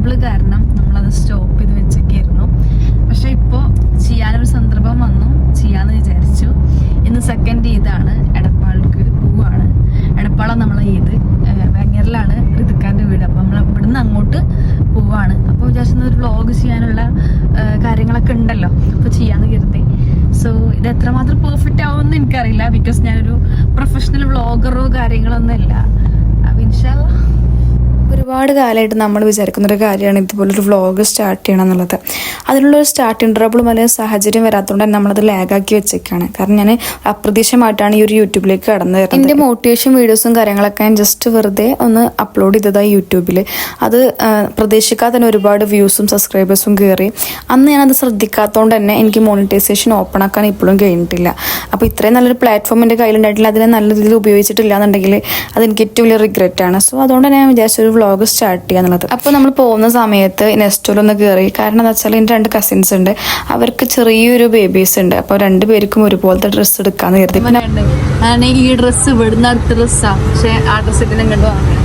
Trouble കാരണം നമ്മളത് stop ചെയ്ത് വെച്ചൊക്കെയായിരുന്നു. പക്ഷെ ഇപ്പോൾ ചെയ്യാനൊരു സന്ദർഭം വന്നു, ചെയ്യാന്ന് വിചാരിച്ചു. ഇന്ന് സെക്കൻഡ് ഈദാണ്, എടപ്പാൾക്ക് പോവാണ്. എടപ്പാള നമ്മളെ ഈദ്, ഭയങ്കരലാണ് ഋതുക്കാൻ്റെ വീട്. അപ്പോൾ നമ്മൾ ഇവിടുന്ന് അങ്ങോട്ട് പോവാണ്. അപ്പോൾ വിചാരിച്ചത് ഒരു വ്ളോഗ് ചെയ്യാനുള്ള കാര്യങ്ങളൊക്കെ ഉണ്ടല്ലോ, അപ്പോൾ ചെയ്യാന്ന് കരുതി. സോ ഇത് എത്രമാത്രം പെർഫെക്റ്റ് ആവുമെന്ന് എനിക്കറിയില്ല, ബിക്കോസ് ഞാനൊരു പ്രൊഫഷണൽ വ്ളോഗറോ കാര്യങ്ങളൊന്നും അല്ല. അപ്പോൾ ഇൻഷാ അല്ലാഹ് ഒരുപാട് കാലമായിട്ട് നമ്മൾ വിചാരിക്കുന്നൊരു കാര്യമാണ് ഇതുപോലൊരു വ്ളോഗ് സ്റ്റാർട്ട് ചെയ്യണം എന്നുള്ളത്. അതിനുള്ളൊരു സ്റ്റാർട്ടിങ് ട്രബിളും അല്ലെങ്കിൽ സാഹചര്യം വരാത്തതുകൊണ്ട് തന്നെ നമ്മളത് ലാഗാക്കി വെച്ചേക്കാണ്. കാരണം ഞാൻ അപ്രതീക്ഷിതമായിട്ടാണ് ഈ ഒരു യൂട്യൂബിലേക്ക് കടന്നു വരുന്നത്. എൻ്റെ മോട്ടിവേഷൻ വീഡിയോസും കാര്യങ്ങളൊക്കെ ഞാൻ ജസ്റ്റ് വെറുതെ ഒന്ന് അപ്ലോഡ് ചെയ്തതായി യൂട്യൂബിൽ. അത് പ്രതീക്ഷിക്കാതെ തന്നെ ഒരുപാട് വ്യൂസും സബ്സ്ക്രൈബേഴ്സും കയറി. അന്ന് ഞാനത് ശ്രദ്ധിക്കാത്തതുകൊണ്ട് തന്നെ എനിക്ക് മോണിറ്റൈസേഷൻ ഓപ്പൺ ആക്കാൻ ഇപ്പോഴും കഴിഞ്ഞിട്ടില്ല. അപ്പോൾ ഇത്രയും നല്ലൊരു പ്ലാറ്റ്ഫോം എൻ്റെ കയ്യിലുണ്ടായിട്ടില്ല, അതിനെ നല്ല രീതിയിൽ ഉപയോഗിച്ചിട്ടില്ല എന്നുണ്ടെങ്കിൽ അതെനിക്ക് ഏറ്റവും വലിയ റിഗ്രറ്റ് ആണ്. സോ അതുകൊണ്ട് തന്നെ ഞാൻ വിചാരിച്ചൊരു വ്ളോഗ് സ്റ്റാർട്ട് ചെയ്യുക എന്നുള്ളത്. അപ്പോൾ നമ്മൾ പോകുന്ന സമയത്ത് നെസ്റ്റോലൊന്ന് കയറി. കാരണം എന്താ വെച്ചാൽ എൻ്റെ 2 കസിൻസ് ഉണ്ട്, അവർക്ക് ചെറിയൊരു ബേബീസ് ഉണ്ട്. അപ്പോൾ 2 പേർക്കും ഒരുപോലത്തെ ഡ്രസ്സ് എടുക്കാന്ന് കരുതി. ഈ ഡ്രസ്സ് ഇവിടുന്ന് അടുത്ത ഡ്രസ്സാണ്, പക്ഷെ ആ ഡ്രസ്സ് ഇതിനെ കണ്ടു വാങ്ങണം.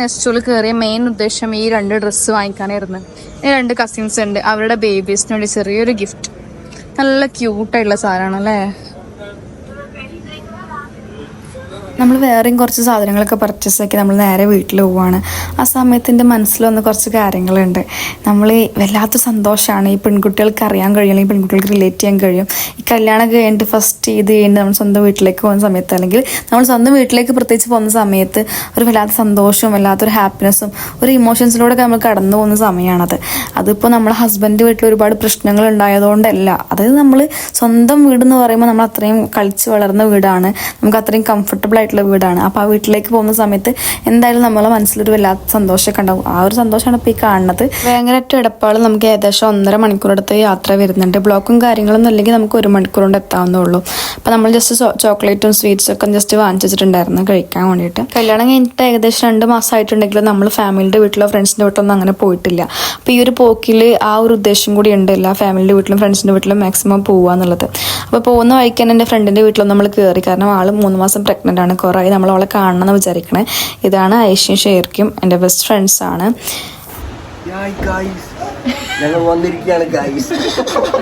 നെസ്റ്റോയിൽ കയറിയ മെയിൻ ഉദ്ദേശം ഈ 2 ഡ്രസ്സ് വാങ്ങിക്കാനായിരുന്നു. ഈ 2 കസിൻസ് ഉണ്ട്, അവരുടെ ബേബീസിന് വേണ്ടി ചെറിയൊരു ഗിഫ്റ്റ്. നല്ല ക്യൂട്ടായിട്ടുള്ള സാധനമാണ് അല്ലേ. നമ്മൾ വേറെയും കുറച്ച് സാധനങ്ങളൊക്കെ പർച്ചേസ് ആക്കി നമ്മൾ നേരെ വീട്ടിൽ പോവുകയാണ്. ആ സമയത്ത് എൻ്റെ മനസ്സിൽ വന്ന കുറച്ച് കാര്യങ്ങളുണ്ട്. നമ്മൾ വല്ലാത്ത സന്തോഷമാണ്. ഈ പെൺകുട്ടികൾക്ക് അറിയാൻ കഴിയും, അല്ലെങ്കിൽ പെൺകുട്ടികൾക്ക് റിലേറ്റ് ചെയ്യാൻ കഴിയും. ഈ കല്യാണം കഴിഞ്ഞിട്ട് ഫസ്റ്റ് ഇത് കഴിഞ്ഞിട്ട് നമ്മൾ സ്വന്തം വീട്ടിലേക്ക് പോകുന്ന സമയത്ത്, അല്ലെങ്കിൽ നമ്മൾ സ്വന്തം വീട്ടിലേക്ക് പ്രത്യേകിച്ച് പോകുന്ന സമയത്ത് ഒരു വല്ലാത്ത സന്തോഷവും വല്ലാത്തൊരു ഹാപ്പിനെസ്സും ഒരു ഇമോഷൻസിലൂടെ നമ്മൾ കടന്നു പോകുന്ന സമയമാണത്. അതിപ്പോൾ നമ്മൾ ഹസ്ബൻഡ് വീട്ടിൽ ഒരുപാട് പ്രശ്നങ്ങൾ ഉണ്ടായതുകൊണ്ടല്ല. അതായത് നമ്മൾ സ്വന്തം വീടെന്ന് പറയുമ്പോൾ നമ്മൾ അത്രയും കളിച്ച് വളർന്ന വീടാണ്, നമുക്ക് അത്രയും കംഫർട്ടബിൾ ആയിട്ടുള്ള വീടാണ്. അപ്പോൾ ആ വീട്ടിലേക്ക് പോകുന്ന സമയത്ത് എന്തായാലും നമ്മളെ മനസ്സിലൊരു വല്ലാത്ത സന്തോഷമൊക്കെ ഉണ്ടാവും. ആ ഒരു സന്തോഷമാണ് ഇപ്പോൾ ഈ കാണുന്നത്. വേങ്ങരറ്റ് എടപ്പാൾ നമുക്ക് ഏകദേശം 1.5 മണിക്കൂറെടുത്ത് യാത്ര വരുന്നുണ്ട്. ബ്ലോക്കും കാര്യങ്ങളൊന്നും അല്ലെങ്കിൽ നമുക്ക് 1 മണിക്കൂർ കൊണ്ട് എത്താവുന്നുള്ളൂ. അപ്പോൾ നമ്മൾ ജസ്റ്റ് ചോക്ലേറ്റും സ്വീറ്റ്സും ഒക്കെ ജസ്റ്റ് വാങ്ങിച്ചു വെച്ചിട്ടുണ്ടായിരുന്നു കഴിക്കാൻ വേണ്ടിയിട്ട്. കല്യാണം കഴിഞ്ഞിട്ട് ഏകദേശം 2 മാസമായിട്ടുണ്ടെങ്കിലും നമ്മൾ ഫാമിലിയുടെ വീട്ടിലോ ഫ്രണ്ട്സിൻ്റെ വീട്ടിലൊന്നും അങ്ങനെ പോയിട്ടില്ല. അപ്പോൾ ഈ ഒരു പോക്കിൽ ആ ഒരു ഉദ്ദേശം കൂടി ഉണ്ട്, എല്ലാ ഫാമിലിയുടെ വീട്ടിലും ഫ്രണ്ട്സിൻ്റെ വീട്ടിലും മാക്സിമം പോകുക എന്നുള്ളത്. അപ്പോൾ പോകുന്ന വഴിക്ക് തന്നെ എൻ്റെ ഫ്രണ്ടിൻ്റെ വീട്ടിലൊന്നും നമ്മൾ കയറി. കാരണം ആൾ 3 മാസം പ്രഗ്നൻ്റ് ആണ്. കുറേ നമ്മൾ അവളെ കാണണമെന്ന് വിചാരിക്കണേ. ഇതാണ് ഐശ്വര്യം ഷെയർക്കും എൻ്റെ ബെസ്റ്റ് ഫ്രണ്ട്സാണ്.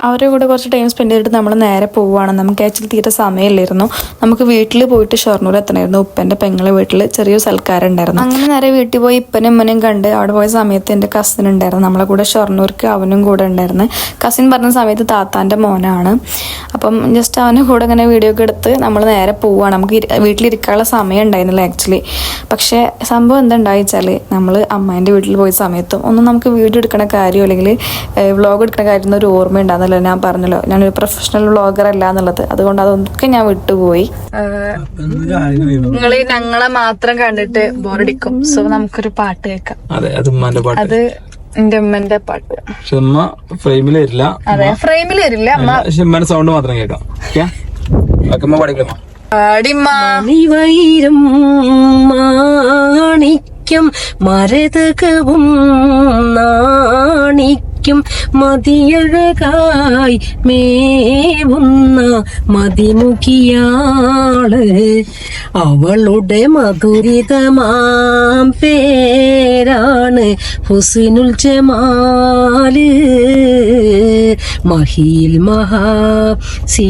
അവരുടെ കൂടെ കുറച്ച് ടൈം സ്പെൻഡ് ചെയ്തിട്ട് നമ്മൾ നേരെ പോവുകയാണ്. നമുക്ക് ആക്ച്വലി തീരെ സമയമില്ലായിരുന്നു. നമുക്ക് വീട്ടിൽ പോയിട്ട് ഷൊർണൂർ എത്തണമായിരുന്നു. ഉപ്പൻ്റെ പെങ്ങളെ വീട്ടിൽ ചെറിയൊരു സൽക്കാരം ഉണ്ടായിരുന്നു. അങ്ങനെ നേരെ വീട്ടിൽ പോയി ഇപ്പനും ഉമ്മനെയും കണ്ട് അവിടെ പോയ സമയത്ത് എൻ്റെ കസിൻ ഉണ്ടായിരുന്നു നമ്മളെ കൂടെ ഷൊർണൂർക്ക്. അവനും കൂടെ ഉണ്ടായിരുന്നു. കസിൻ പറഞ്ഞ സമയത്ത് താത്താൻ്റെ മോനാണ്. അപ്പം ജസ്റ്റ് അവൻ്റെ കൂടെ ഇങ്ങനെ വീഡിയോ ഒക്കെ എടുത്ത് നമ്മൾ നേരെ പോവുകയാണ്. നമുക്ക് വീട്ടിലിരിക്കാനുള്ള സമയം ഉണ്ടായിരുന്നില്ല ആക്ച്വലി. പക്ഷേ സംഭവം എന്താണ്ടായി വെച്ചാൽ നമ്മൾ അമ്മേൻ്റെ വീട്ടിൽ പോയ സമയത്തും ഒന്നും നമുക്ക് വീഡിയോ എടുക്കണ കാര്യം അല്ലെങ്കിൽ വ്ളോഗ് എടുക്കുന്ന കാര്യം ഒരു ഓർമ്മ ഉണ്ടാകുന്നല്ലോ. ഞാൻ പറഞ്ഞല്ലോ ഞാനൊരു പ്രൊഫഷണൽ വ്ളോഗർ അല്ല എന്നുള്ളത്. അതുകൊണ്ട് അതൊക്കെ ഞാൻ വിട്ടുപോയി. നിങ്ങൾ ഞങ്ങളെ മാത്രം കണ്ടിട്ട് ബോറടിക്കും. സോ നമുക്കൊരു പാട്ട് കേൾക്കാം. അത് എന്റെ ഉമ്മന്റെ പാട്ട്. ഫ്രെയിമിൽ വരില്ല. അതെ, ഫ്രെയിമിൽ വരില്ല. അമ്മ സൗണ്ട് മാത്രം കേൾക്കാം. വൈരം മാണിക്യം മരതകവും നാണിക്കും മതിയഴകായി മേവുന്ന മതിമുഖിയാള് അവളുടെ മധുരിതമാം പേരാണ് ഹുസ്നുൽ ജമാല്. മഹിയിൽ മഹാസീനെന്ന്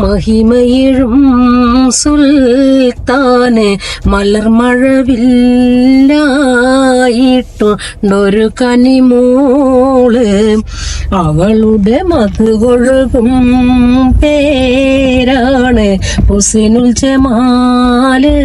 മഹിമയിഴും സുൽത്താന് മലർമഴവില്ലായിട്ടുണ്ടൊരു കനിമോള് അവളുടെ മധുകൊഴുകും പേരാണ് ഹുസ്നുൽ ജമാല്.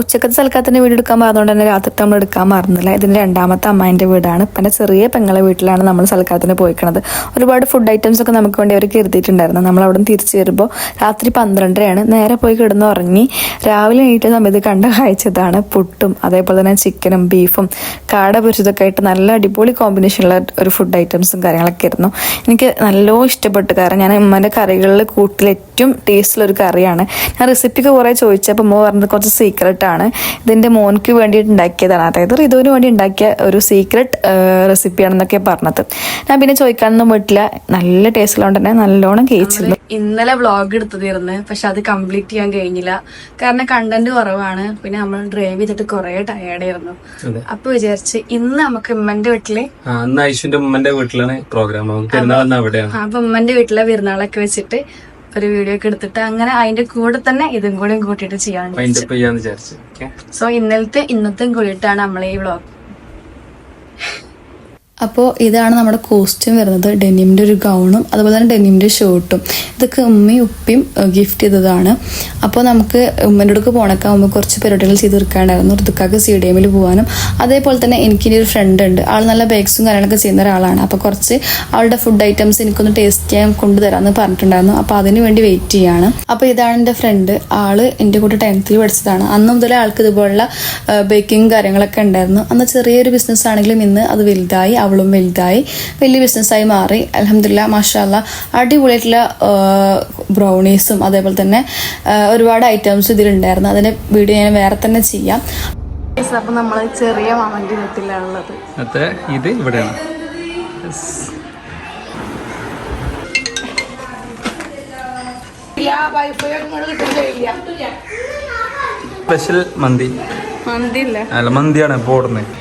ഉച്ചക്കത്തെ സൽക്കാരത്തിൻ്റെ വീട് എടുക്കാൻ പറഞ്ഞതുകൊണ്ട് തന്നെ രാത്രി നമ്മൾ എടുക്കാൻ മറന്നില്ല. ഇതിൻ്റെ 2ാമത്തെ അമ്മായിൻ്റെ വീടാണ്. പിന്നെ ചെറിയ പെങ്ങളെ വീട്ടിലാണ് നമ്മൾ സൽക്കാരത്തിന് പോയിക്കണത്. ഒരുപാട് ഫുഡ് ഐറ്റംസ് ഒക്കെ നമുക്ക് വേണ്ടി അവർ കരുതിയിട്ടുണ്ടായിരുന്നു. നമ്മൾ അവിടെ നിന്ന് തിരിച്ചു വരുമ്പോൾ രാത്രി 12:30 നേരെ പോയി കിടന്ന് ഉറങ്ങി. രാവിലെ എണീറ്റ സമയത്ത് കണ്ട കാഴ്ചതാണ് പുട്ടും അതേപോലെ തന്നെ ചിക്കനും ബീഫും കാട പൊരിച്ചതൊക്കെ ആയിട്ട് നല്ല അടിപൊളി കോമ്പിനേഷനുള്ള ഒരു ഫുഡ് ഐറ്റംസും കാര്യങ്ങളൊക്കെ ആയിരുന്നു. എനിക്ക് നല്ലോണം ഇഷ്ടപ്പെട്ടു. കാരണം ഞാൻ ഉമ്മൻ്റെ കറികളിൽ കൂട്ടിൽ ഏറ്റവും ടേസ്റ്റുള്ളൊരു കറിയാണ്. ഞാൻ റെസിപ്പിക്ക് കുറേ ചോദിച്ചപ്പോൾ ഉമ്മ പറഞ്ഞത് കുറച്ച് സീക്രട്ടാണ്. ആണ്. ഇതിൻ്റെ മോൻക്ക് വേണ്ടിയിട്ട് ഉണ്ടാക്കിയതാണ്, അതായത് ഋതുവിന് വേണ്ടി ഉണ്ടാക്കിയ ഒരു സീക്രട്ട് റെസിപ്പിയാണെന്നൊക്കെ പറഞ്ഞത്. ഞാൻ പിന്നെ ചോദിക്കാനൊന്നും പറ്റില്ല, നല്ല ടേസ്റ്റിലോണ്ട് തന്നെ നല്ലോണം കഴിച്ചിരുന്നു. ഇന്നലെ വ്ളോഗ് എടുത്തതായിരുന്നു, പക്ഷെ അത് കംപ്ലീറ്റ് ചെയ്യാൻ കഴിഞ്ഞില്ല, കാരണം കണ്ടന്റ് കുറവാണ്. പിന്നെ നമ്മൾ ഡ്രൈവ് ചെയ്തിട്ട് കുറെ ടയേർഡായിരുന്നു. അപ്പൊ വിചാരിച്ച് ഇന്ന് നമുക്ക് ഉമ്മന്റെ വീട്ടില് ഐശ്വന്റെ ഉമ്മന്റെ വീട്ടിലാണ് പ്രോഗ്രാം. അപ്പൊ ഉമ്മന്റെ വീട്ടിലെ പെരുന്നാളൊക്കെ വെച്ചിട്ട് ഒരു വീഡിയോ ഒക്കെ എടുത്തിട്ട് അങ്ങനെ അതിന്റെ കൂടെ തന്നെ ഇതും കൂടി കൂട്ടിയിട്ട് ചെയ്യാൻ വിചാരിച്ചു. സോ ഇന്നത്തെയും കൂടിയിട്ടാണ് നമ്മൾ ഈ വ്ളോഗ്. അപ്പോൾ ഇതാണ് നമ്മുടെ കോസ്റ്റ്യൂം വരുന്നത്. ഡെനിമിൻ്റെ ഒരു ഗൗണും അതുപോലെ തന്നെ ഡെനിമിൻ്റെ ഷർട്ടും. ഇതൊക്കെ ഉമ്മയും ഉപ്പയും ഗിഫ്റ്റ് ചെയ്തതാണ്. അപ്പോൾ നമുക്ക് ഉമ്മൻ്റെ അടുക്ക് പോണക്കാകുമ്പോൾ കുറച്ച് പരിപാടികൾ ചെയ്ത് തീർക്കാണ്ടായിരുന്നു. ഋതുക്കാക്ക് CDM പോകാനും അതേപോലെ തന്നെ എനിക്കിനി ഒരു ഫ്രണ്ട് ഉണ്ട്, ആൾ നല്ല ബേക്സും കാര്യങ്ങളൊക്കെ ചെയ്യുന്ന ഒരാളാണ്. അപ്പോൾ കുറച്ച് ആളുടെ ഫുഡ് ഐറ്റംസ് എനിക്കൊന്ന് ടേസ്റ്റ് ചെയ്യാൻ കൊണ്ടുതരാമെന്ന് പറഞ്ഞിട്ടുണ്ടായിരുന്നു. അപ്പോൾ അതിന് വേണ്ടി വെയിറ്റ് ചെയ്യാണ്. അപ്പോൾ ഇതാണ് എൻ്റെ ഫ്രണ്ട്. ആള് എൻ്റെ കൂടെ 10th പഠിച്ചതാണ്. അന്ന് മുതലേ ആൾക്ക് ഇതുപോലുള്ള ബേക്കിംഗ് കാര്യങ്ങളൊക്കെ ഉണ്ടായിരുന്നു. അന്ന് ചെറിയൊരു ബിസിനസ് ആണെങ്കിലും ഇന്ന് അത് വലുതായി, അവളും വലുതായി വലിയ ബിസിനസ്സായി മാറി. അൽഹംദുലില്ലാ മാഷാ അല്ലാ അടിപൊളിയായിട്ടുള്ള ബ്രൗണീസും അതേപോലെ തന്നെ ഒരുപാട് ഐറ്റംസ് ഇതിലുണ്ടായിരുന്നു. അതിന്റെ വീഡിയോ ഞാൻ വേറെ തന്നെ ചെയ്യാം. അപ്പൊ നമ്മള് ചെറിയ മാമന്റെ വീട്ടിലാണുള്ളത്. ഇത് ഇവിടെയാണ് സ്പെഷ്യൽ മന്തി. അല്ല മന്തിയാണ് പോടുന്നത്.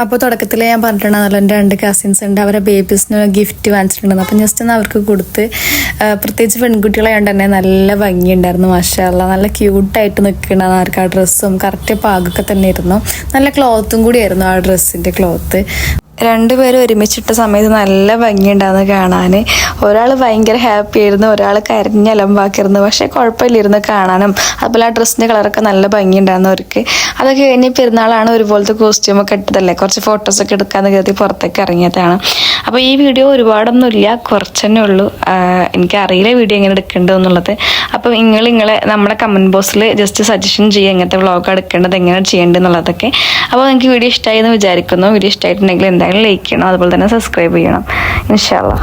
അപ്പോൾ തുടക്കത്തിൽ ഞാൻ പറഞ്ഞിട്ടുണ്ടായിരുന്നല്ലോ എൻ്റെ 2 കസിൻസ് ഉണ്ട്, അവരെ ബേബീസിന് ഗിഫ്റ്റ് വാങ്ങിച്ചിട്ടുണ്ടായിരുന്നു. അപ്പം ജസ്റ്റ് ഒന്ന് അവർക്ക് കൊടുത്ത്, പ്രത്യേകിച്ച് പെൺകുട്ടികളായതുകൊണ്ട് തന്നെ നല്ല ഭംഗിയുണ്ടായിരുന്നു. മാഷാ അല്ലാ നല്ല ക്യൂട്ടായിട്ട് നിൽക്കണമെന്ന് അവർക്ക് ആ ഡ്രസ്സും കറക്റ്റ് പാകൊക്കെ തന്നെ ആയിരുന്നു. നല്ല ക്ലോത്തും കൂടിയായിരുന്നു ആ ഡ്രസ്സിൻ്റെ ക്ലോത്ത്. രണ്ടുപേരും ഒരുമിച്ചിട്ട സമയത്ത് നല്ല ഭംഗിയുണ്ടായിരുന്നു കാണാൻ. ഒരാൾ ഭയങ്കര ഹാപ്പി ആയിരുന്നു, ഒരാൾ കരഞ്ഞലമ്പാക്കിയിരുന്നു. പക്ഷെ കുഴപ്പമില്ലായിരുന്നു കാണാനും. അതുപോലെ ആ ഡ്രസ്സിൻ്റെ കളറൊക്കെ നല്ല ഭംഗിയുണ്ടായിരുന്നു അവർക്ക്. അതൊക്കെ കഴിഞ്ഞ് പെരുന്നാളാണ്, ഒരുപോലത്തെ കോസ്റ്റ്യൂമൊക്കെ ഇട്ടതല്ലേ, കുറച്ച് ഫോട്ടോസൊക്കെ എടുക്കാമെന്ന് കരുതി പുറത്തേക്ക് ഇറങ്ങിയതാണ്. അപ്പോൾ ഈ വീഡിയോ ഒരുപാടൊന്നുമില്ല, കുറച്ച് തന്നെ ഉള്ളൂ. എനിക്കറിയില്ല വീഡിയോ എങ്ങനെ എടുക്കേണ്ടതെന്നുള്ളത്. അപ്പം നമ്മളെ കമൻറ്റ് ബോക്സിൽ ജസ്റ്റ് സജഷൻ ചെയ്യുക എങ്ങനത്തെ വ്ളോഗ് എടുക്കേണ്ടത്, എങ്ങനെ ചെയ്യേണ്ടതെന്നുള്ളതൊക്കെ. അപ്പോൾ നിങ്ങൾക്ക് വീഡിയോ ഇഷ്ടമായി എന്ന് വിചാരിക്കുന്നു. വീഡിയോ ഇഷ്ടമായിട്ടുണ്ടെങ്കിൽ എന്തായാലും ലൈക്ക് ചെയ്യണം, അതുപോലെ തന്നെ സബ്സ്ക്രൈബ് ചെയ്യണം. ഇൻഷാ അല്ലാ.